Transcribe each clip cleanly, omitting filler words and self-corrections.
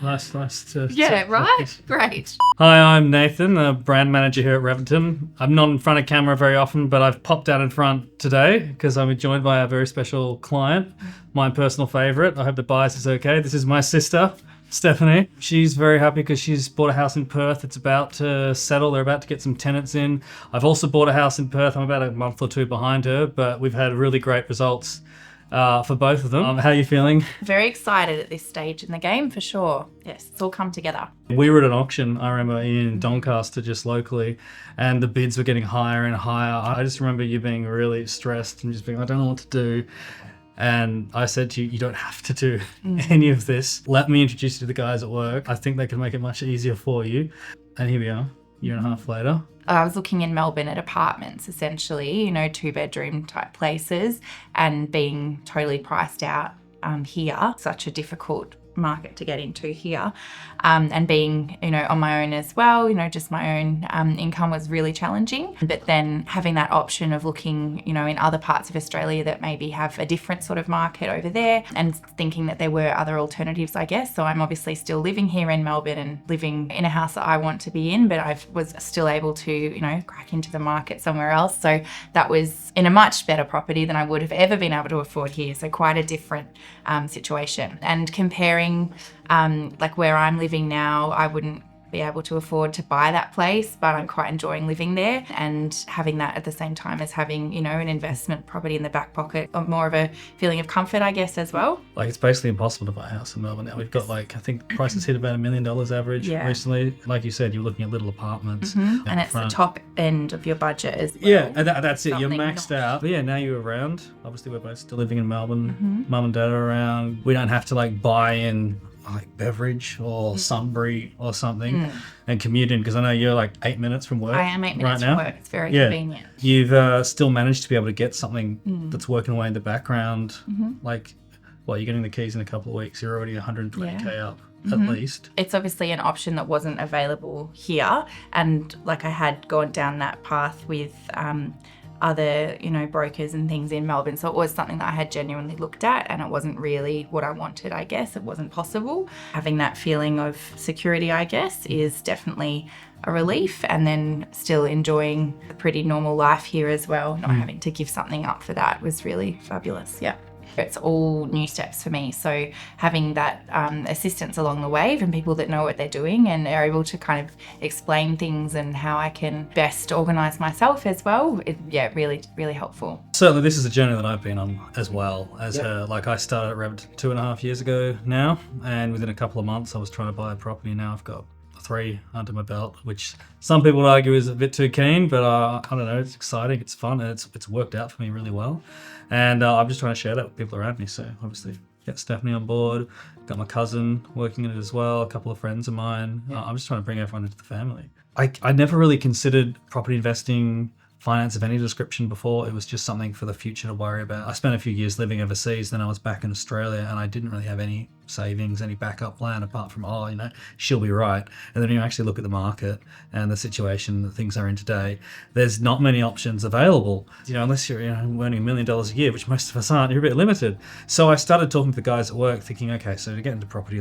Nice Yeah, right? Great. Hi, I'm Nathan, a brand manager here at Reventon. I'm not in front of camera very often, but I've popped out in front today because I'm joined by a very special client, my personal favourite. I hope the bias is okay. This is my sister, Stephanie. She's very happy because she's bought a house in Perth. It's about to settle. They're about to get some tenants in. I've also bought a house in Perth. I'm about a month or two behind her, but we've had really great results for both of them. How are you feeling? Very excited at this stage in the game, for sure. Yes, it's all come together. We were at an auction, I remember, in Doncaster, just locally, and the bids were getting higher and higher. I just remember you being really stressed and just being, I don't know what to do. And I said to you, you don't have to do any of this. Let me introduce you to the guys at work. I think they can make it much easier for you. And here we are, a year and a half later. I was looking in Melbourne at apartments, essentially, 2-bedroom type places, and being totally priced out here. Such a difficult market to get into here, and being on my own as well, just my own income was really challenging. But then having that option of looking in other parts of Australia that maybe have a different sort of market over there, and thinking that there were other alternatives, I guess. So I'm obviously still living here in Melbourne and living in a house that I want to be in, but I was still able to crack into the market somewhere else. So that was in a much better property than I would have ever been able to afford here. So quite a different situation. And comparing like where I'm living now, I wouldn't be able to afford to buy that place, but I'm quite enjoying living there and having that at the same time as having, an investment property in the back pocket, more of a feeling of comfort, I guess, as well. Like, it's basically impossible to buy a house in Melbourne now. We've got I think prices hit about $1 million average recently. Like you said, you're looking at little apartments. And it's the top end of your budget as well. Yeah, and that's it. You're maxed out. But yeah, now you're around. Obviously, we're both still living in Melbourne. Mum and dad are around. We don't have to buy in beverage or Sunbury or something and commute in, because I know you're 8 minutes from work. I am 8 minutes right now. from work. It's very convenient. You've still managed to be able to get something that's working away in the background. You're getting the keys in a couple of weeks. You're already 120k up at least. It's obviously an option that wasn't available here, and I had gone down that path with other brokers and things in Melbourne, so it was something that I had genuinely looked at, and it wasn't really what I wanted. I guess it wasn't possible. Having that feeling of security, I guess, is definitely a relief, and then still enjoying a pretty normal life here as well. Not having to give something up for that was really fabulous. Yeah. It's all new steps for me. So having that assistance along the way from people that know what they're doing and are able to kind of explain things and how I can best organise myself as well, really, really helpful. Certainly, this is a journey that I've been on as well as her. I started at Reventon 2.5 years ago now, and within a couple of months I was trying to buy a property. Now I've got 3 under my belt, which some people would argue is a bit too keen, but I don't know, it's exciting, it's fun, and it's worked out for me really well. And I'm just trying to share that with people around me. So obviously get Stephanie on board, got my cousin working in it as well, a couple of friends of mine. I'm just trying to bring everyone into the family. I never really considered property investing, finance of any description before. It was just something for the future to worry about. I spent a few years living overseas, then I was back in Australia, and I didn't really have any savings, any backup plan apart from, she'll be right. And then you actually look at the market and the situation that things are in today, there's not many options available. Unless you're earning $1 million a year, which most of us aren't, you're a bit limited. So I started talking to the guys at work thinking, okay, so to get into property,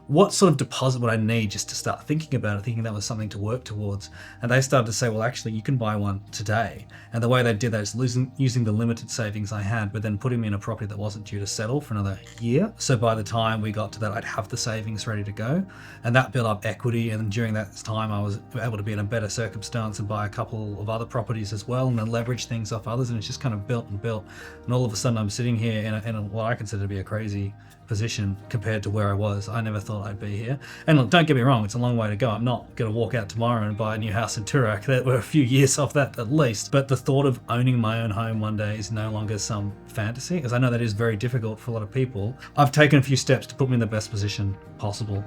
what sort of deposit would I need just to start thinking about it, thinking that was something to work towards? And they started to say, well, actually, you can buy one today. And the way they did that is using the limited savings I had, but then putting me in a property that wasn't due to settle for another year. So by the time we got to that, I'd have the savings ready to go. And that built up equity. And during that time, I was able to be in a better circumstance and buy a couple of other properties as well, and then leverage things off others. And it's just kind of built and built. And all of a sudden, I'm sitting here in what I consider to be a crazy position compared to where I was. I never thought I'd be here. And look, don't get me wrong, it's a long way to go. I'm not going to walk out tomorrow and buy a new house in Toorak. We're a few years off that at least. But the thought of owning my own home one day is no longer some fantasy, because I know that is very difficult for a lot of people. I've taken a few steps to put me in the best position possible.